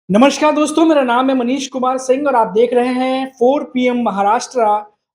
नमस्कार दोस्तों, मेरा नाम है मनीष कुमार सिंह और आप देख रहे हैं 4 पीएम महाराष्ट्र।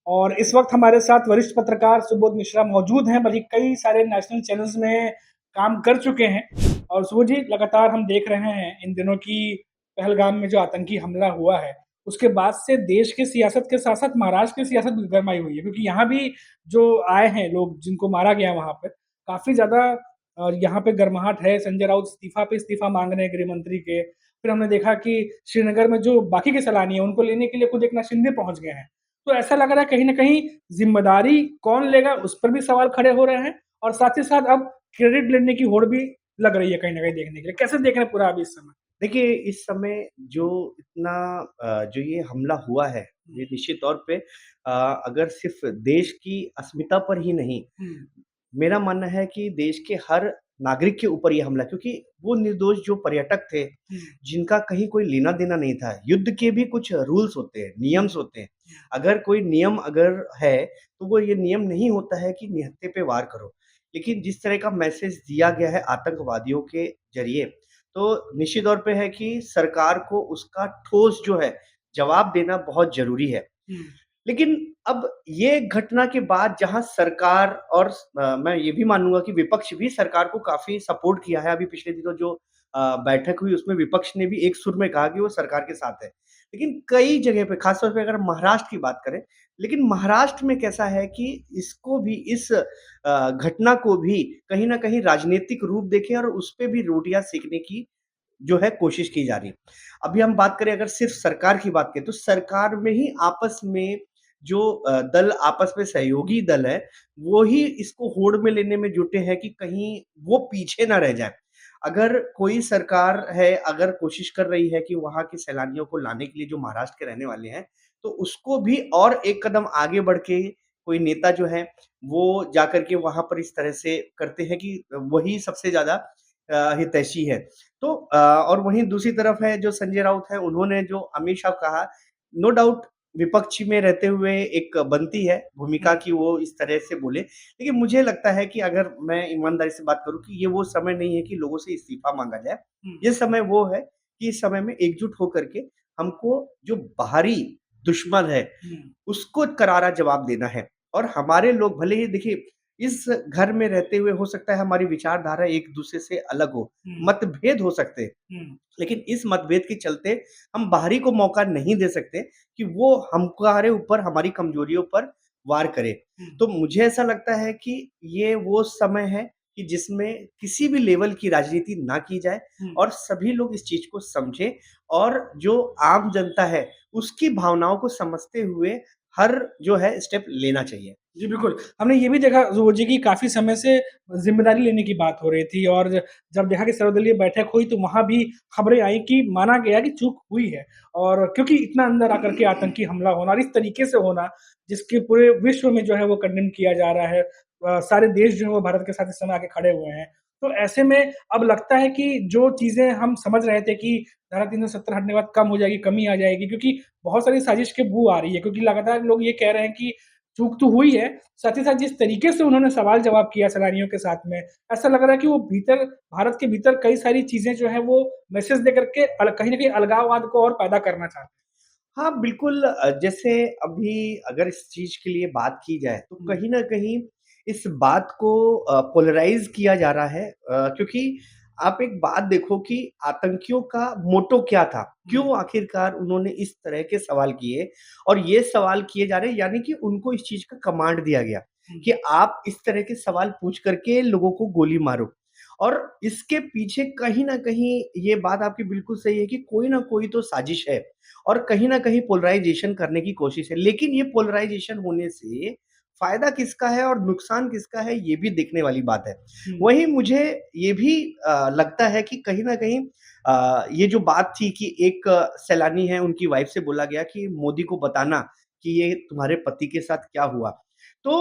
और इस वक्त हमारे साथ वरिष्ठ पत्रकार सुबोध मिश्रा मौजूद हैं, बल्कि कई सारे नेशनल चैनल्स में काम कर चुके हैं। और सुबोध जी, लगातार हम देख रहे हैं इन दिनों की पहलगाम में जो आतंकी हमला हुआ है, उसके बाद से देश की सियासत के साथ-साथ महाराष्ट्र की सियासत भी गरमाई हुई है, क्योंकि यहाँ भी जो आए हैं लोग जिनको मारा गया वहाँ पे, काफ़ी ज़्यादा यहाँ पे गर्माहट है। संजय राउत इस्तीफा पे इस्तीफा माँग रहे हैं गृह मंत्री के। फिर हमने देखा कि श्रीनगर में जो बाकी के सैलानी हैं, उनको लेने के लिए खुद एकनाथ शिंदे पहुँच गए हैं। तो ऐसा लग रहा है कहीं न कहीं ज़िम्मेदारी कौन लेगा, उस पर भी सवाल खड़े हो रहे हैं और साथ ही साथ अब क्रेडिट लेने की होड़ भी लग रही है कहीं न कहीं देखने के लिए। कैसे देख रहे हैं पूरा अभी इस समय? देखिए, इस समय जो इतना जो ये हमला हुआ है, हुँ, ये निश्चित तौर पे अगर सिर्फ़ देश की अस्मिता पर ही नहीं, हुँ, मेरा मानना है कि देश के हर नागरिक के ऊपर ये हमला क्योंकि वो निर्दोष जो पर्यटक थे, हुँ, जिनका कहीं कोई लेना-देना नहीं था। युद्ध के भी कुछ रूल्स होते हैं, हुँ, नियम्स होते हैं। अगर कोई नियम अगर है, तो वो ये नियम नहीं होता है कि निहत्थे पे वार करो। लेकिन जिस तरह का मैसेज दिया गया है आतंकवादियों के ज़रिए, तो निश्चित तौर पे है कि सरकार को उसका ठोस जो है, जवाब देना बहुत ज़रूरी है। हुँ, लेकिन अब ये घटना के बाद जहाँ सरकार और मैं ये भी मानूँगा कि विपक्ष भी सरकार को काफ़ी सपोर्ट किया है। अभी पिछले दिनों जो बैठक हुई उसमें विपक्ष ने भी एक सुर में कहा कि वो सरकार के साथ है। लेकिन कई जगह पे ख़ास तौर पे अगर महाराष्ट्र की बात करें, लेकिन महाराष्ट्र में कैसा है कि इसको भी इस घटना को भी कहीं न कहीं राजनीतिक रूप देके और उसपे भी रोटियाँ सेकने की जो है कोशिश की जा रही है। अभी हम बात करें अगर सिर्फ़ सरकार की बात करें तो सरकार में ही आपस में जो दल आपस में सहयोगी दल है, वो ही इसको होड़ में लेने में जुटे हैं कि कहीं वो पीछे ना रह जाएँ। अगर कोई सरकार है, अगर कोशिश कर रही है कि वहाँ के सैलानियों को लाने के लिए जो महाराष्ट्र के रहने वाले हैं, तो उसको भी और एक कदम आगे बढ़ के कोई नेता जो है, वो जाकर के वहाँ पर इस तरह से करते हैं कि वही सबसे ज़्यादा हितैषी है। तो और वहीं दूसरी तरफ है जो संजय राउत हैं, उन्होंने जो हमेशा कहा, नो डाउट विपक्ष में रहते हुए एक बनती है भूमिका हुँ, कि वो इस तरह से बोले। लेकिन मुझे लगता है कि अगर मैं ईमानदारी से बात करूँ कि ये वो समय नहीं है कि लोगों से इस्तीफ़ा माँगा जाए। हुँ, ये समय वो है कि इस समय में एकजुट होकर के हमको जो बाहरी दुश्मन है, हुँ, उसको करारा जवाब देना है। और हमारे लोग भले ही देखिए इस घर में रहते हुए हो सकता है हमारी विचारधारा एक-दूसरे से अलग हो, हुँ, मतभेद हो सकते हैं। हुँ, लेकिन इस मतभेद के चलते हम बाहरी को मौका नहीं दे सकते कि वो हमारे ऊपर हमारी कमजोरियों पर वार करे। हुँ, तो मुझे ऐसा लगता है कि ये वो समय है कि जिसमें किसी भी लेवल की राजनीति ना की जाए हुँ। और सभी लोग इस चीज़ को समझें और जो आम जनता है, उसकी भावनाओं को समझते हुए हर जो है स्टेप लेना चाहिए। जी, बिल्कुल। हमने ये भी देखा ज़ुबैर जी की काफ़ी समय से ज़िम्मेदारी लेने की बात हो रही थी और जब देखा कि सर्वदलीय बैठक हुई तो वहाँ भी खबरें आई कि माना गया कि चूक हुई है। और क्योंकि इतना अंदर आकर के आतंकी हमला होना और इस तरीके से होना, जिसके पूरे विश्व में जो है वो कंडेम किया जा रहा है। सारे देश जो है वो भारत के साथ इस समय आके खड़े हुए हैं। तो ऐसे में अब लगता है कि जो चीज़ें हम समझ रहे थे कि धारा 370 हटने के बाद कम हो जाएगी, कमी आ जाएगी, क्योंकि बहुत सारी साजिश की बू आ रही है, क्योंकि लगातार लोग ये कह रहे हैं कि चूक तो हुई है, साथ ही साथ जिस तरीके से उन्होंने सवाल-जवाब किया सैलानियों के साथ में, ऐसा लग रहा है कि वो भीतर भारत के भीतर कई सारी चीज़ें जो हैं वो मैसेज दे करके कहीं न कहीं अलगाववाद को और पैदा करना चाहते हैं। हाँ, बिल्कुल जैसे अभी अगर इस चीज़ के लिए बात की जाए, तो हुँ, कहीं न कहीं इस बात को पोलराइज़ किया जा रहा है क्योंकि आप एक बात देखो कि आतंकियों का मोटो क्या था? हुँ, क्यों आखिरकार उन्होंने इस तरह के सवाल किए? और ये सवाल किए जा रहे हैं यानी कि उनको इस चीज़ का कमांड दिया गया हुँ, कि आप इस तरह के सवाल पूछ कर के लोगों को गोली मारो। और इसके पीछे कहीं न कहीं ये बात आपकी बिल्कुल सही है कि कोई न कोई तो साजिश है। और कहीं न कहीं पोलराइज़ेशन करने की कोशिश है। लेकिन ये पोलराइज़ेशन होने से फ़ायदा किसका है और नुकसान किसका है, ये भी देखने वाली बात है। हुँ, वहीं मुझे ये भी लगता है कि कहीं न कहीं ये जो बात थी कि एक सैलानी है, उनकी वाइफ़ से बोला गया कि मोदी को बताना कि ये तुम्हारे पति के साथ क्या हुआ। तो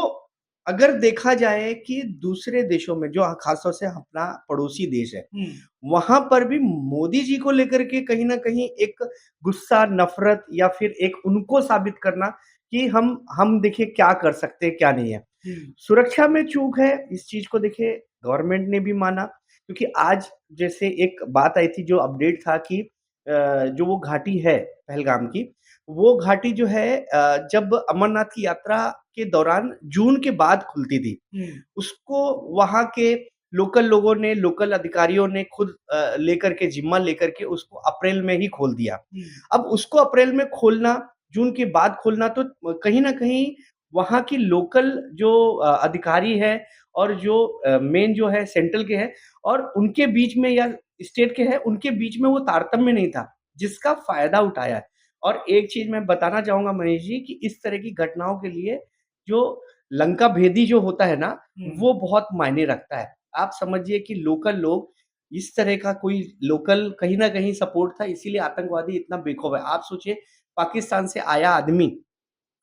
अगर देखा जाए कि दूसरे देशों में जो ख़ास तौर से अपना पड़ोसी देश है, हुँ, वहाँ पर भी मोदी जी को लेकर के कहीं न कहीं एक गुस्सा, नफ़रत या फिर एक उनको साबित करना कि हम देखिए क्या कर सकते हैं, क्या नहीं है। हुँ, सुरक्षा में चूक है, इस चीज़ को देखिए गवर्नमेंट ने भी माना क्योंकि आज जैसे एक बात आई थी जो अपडेट था कि जो वो घाटी है पहलगाम की, वो घाटी जो है जब अमरनाथ की यात्रा के दौरान जून के बाद खुलती थी। हुँ, उसको वहाँ के लोकल लोगों ने, लोकल अधिकारियों ने खुद लेकर के ज़िम्मा लेकर के उसको अप्रैल में ही खोल दिया। हुँ, अब उसको अप्रैल में खोलना, जून के बाद खोलना तो कहीं न कहीं वहाँ की लोकल जो अधिकारी है और जो मेन जो है सेंट्रल के हैं और उनके बीच में या स्टेट के हैं, उनके बीच में वो तारतम्य नहीं था, जिसका फ़ायदा उठाया है। और एक चीज़ मैं बताना चाहूँगा मनीष जी कि इस तरह की घटनाओं के लिए जो लंका भेदी जो होता है ना, हुँ। वो बहुत मायने रखता है। आप समझिए कि लोकल लोग इस तरह का कोई लोकल कहीं न कहीं सपोर्ट था इसीलिए आतंकवादी इतना बेखौफ है। आप सोचिए पाकिस्तान से आया आदमी,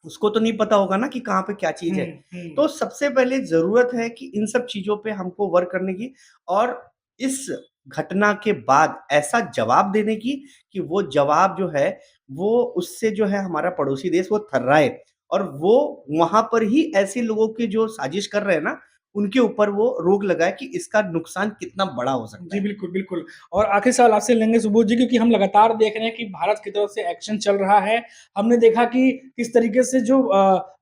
उसको तो नहीं पता होगा ना कि कहाँ पे क्या चीज़ हुँ, है। हुँ। तो सबसे पहले ज़रूरत है कि इन सब चीज़ों पे हमको वर्क करने की और इस घटना के बाद ऐसा जवाब देने की कि वो जवाब जो है, वो उससे जो है हमारा पड़ोसी देश वो थर्राए और वो वहाँ पर ही ऐसे लोगों की जो साजिश कर रहे हैं ना, उनके ऊपर वो रोक लगाए कि इसका नुकसान कितना बड़ा हो सकता जी, है। बिल्कुल, बिल्कुल। और आखिरी सवाल आपसे लेंगे सुबोध जी क्योंकि हम लगातार देख रहे हैं कि भारत की तरफ से एक्शन चल रहा है। हमने देखा कि किस तरीके से जो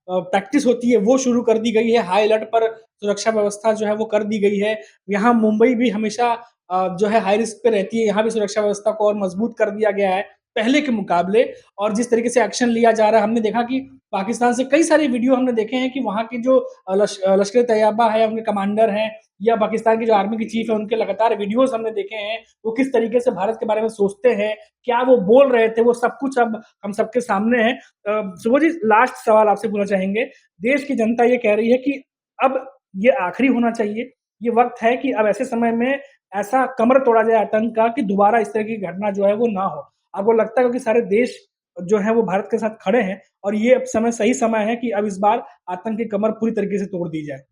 प्रैक्टिस होती है वो शुरू कर दी गई है, हाई अलर्ट पर सुरक्षा व्यवस्था जो है वो कर दी गई है। यहाँ मुंबई भी हमेशा जो है हाई रिस्क पे रहती है, यहाँ भी सुरक्षा व्यवस्था को और मजबूत कर दिया गया है, पहले के मुकाबले और जिस तरीके से एक्शन लिया जा रहा है, हमने देखा कि पाकिस्तान से कई सारे वीडियो हमने देखे हैं कि वहाँ की जो लश्कर-ए-तैयबा है, उनके कमांडर हैं या पाकिस्तान की जो आर्मी की चीफ है उनके लगातार वीडियोज़ हमने देखे हैं, वो किस तरीके से भारत के बारे में सोचते हैं, क्या वो बोल रहे थे, वो सब कुछ अब हम सबके सामने है। सुबोध जी लास्ट सवाल आपसे पूछना चाहेंगे, देश की जनता ये कह रही है कि अब ये आखिरी होना चाहिए, ये वक़्त है कि अब ऐसे समय में ऐसा कमर तोड़ा जाए आतंक का कि दोबारा इस तरह की घटना जो है वो ना हो। आपको लगता है कि सारे देश जो है वो भारत के साथ खड़े हैं और ये अब समय सही समय है कि अब इस बार आतंक की कमर पूरी तरीके से तोड़ दी जाए?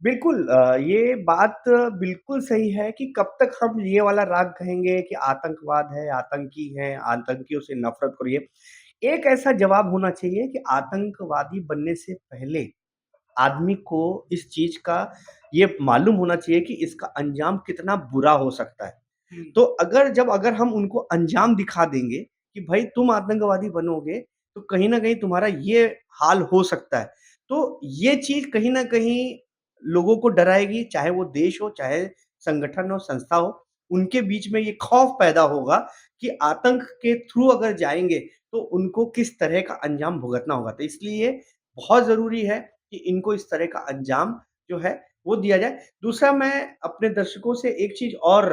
बिल्कुल ये बात बिल्कुल सही है कि कब तक हम ये वाला राग कहेंगे कि आतंकवाद है, आतंकी हैं, आतंकियों से नफ़रत करिए। एक ऐसा जवाब होना चाहिए कि आतंकवादी बनने से पहले आदमी को इस चीज़ का ये मालूम होना चाहिए कि इसका अंजाम कितना बुरा हो सकता है। हुँ, तो अगर हम उनको अंजाम दिखा देंगे कि भाई तुम आतंकवादी बनोगे, तो कहीं न कहीं तुम्हारा ये हाल हो सकता है। तो ये चीज़ कहीं न कहीं लोगों को डराएगी, चाहे वो देश हो, चाहे संगठन हो, संस्था हो। उनके बीच में ये खौफ पैदा होगा कि आतंक के थ्रू अगर जाएँगे, तो उनको किस तरह का अंजाम भुगतना होगा। तो इसलिए बहुत ज़रूरी है कि इनको इस तरह का अंजाम जो है, वो दिया जाए। दूसरा मैं अपने दर्शकों से एक चीज़ और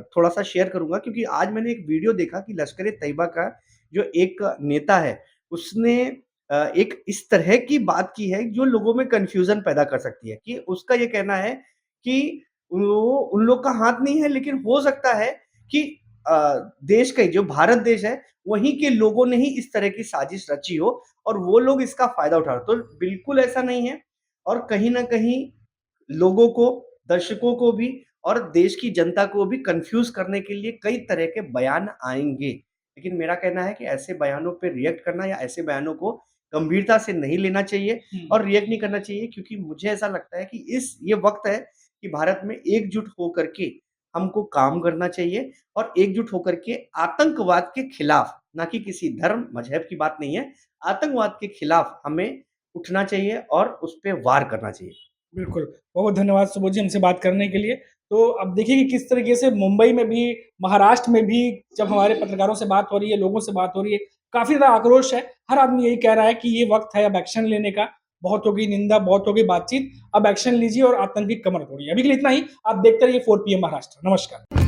थोड़ा-सा शेयर करूँगा क्योंकि आज मैंने एक वीडियो देखा कि लश्कर-ए-तैयबा का जो एक नेता है, उसने एक इस तरह की बात की है जो लोगों में कन्फ्यूज़न पैदा कर सकती है कि उसका ये कहना है कि वो उन लोग का हाथ नहीं है लेकिन हो सकता है कि अ, देश का ही जो भारत देश है, वहीं के लोगों ने ही इस तरह की साजिश रची हो और वो लोग इसका फ़ायदा उठा रहे हो। तो बिल्कुल ऐसा नहीं है और कहीं न कहीं लोगों को, दर्शकों को भी और देश की जनता को भी कन्फ्यूज़ करने के लिए कई तरह के बयान आएँगे। लेकिन मेरा कहना है कि ऐसे बयानों पे रिएक्ट करना या ऐसे बयानों को गंभीरता से नहीं लेना चाहिए हुँ। और रिएक्ट नहीं करना चाहिए क्योंकि मुझे ऐसा लगता है कि ये वक़्त है कि भारत में एकजुट होकर के हमको काम करना चाहिए और एकजुट होकर के आतंकवाद के खिलाफ, ना कि किसी धर्म, मज़हब की बात नहीं है, आतंकवाद के खिलाफ हमें उठना चाहिए और उस पे वार करना चाहिए। बिल्कुल, बहुत धन्यवाद सुबोध जी हमसे बात करने के लिए। तो अब देखिए कि किस तरीके से मुंबई में भी, महाराष्ट्र में भी जब हमारे पत्रकारों से बात हो रही है, लोगों से बात हो रही है, काफ़ी ज़्यादा आक्रोश है। हर आदमी यही कह रहा है कि ये वक़्त है अब एक्शन लेने का, बहुत हो गई निंदा, बहुत हो गई बातचीत, अब एक्शन लीजिए और आतंक की कमर तोड़िए। अभी के लिए इतना ही, आप देखते रहिए 4 पीएम महाराष्ट्र। नमस्कार।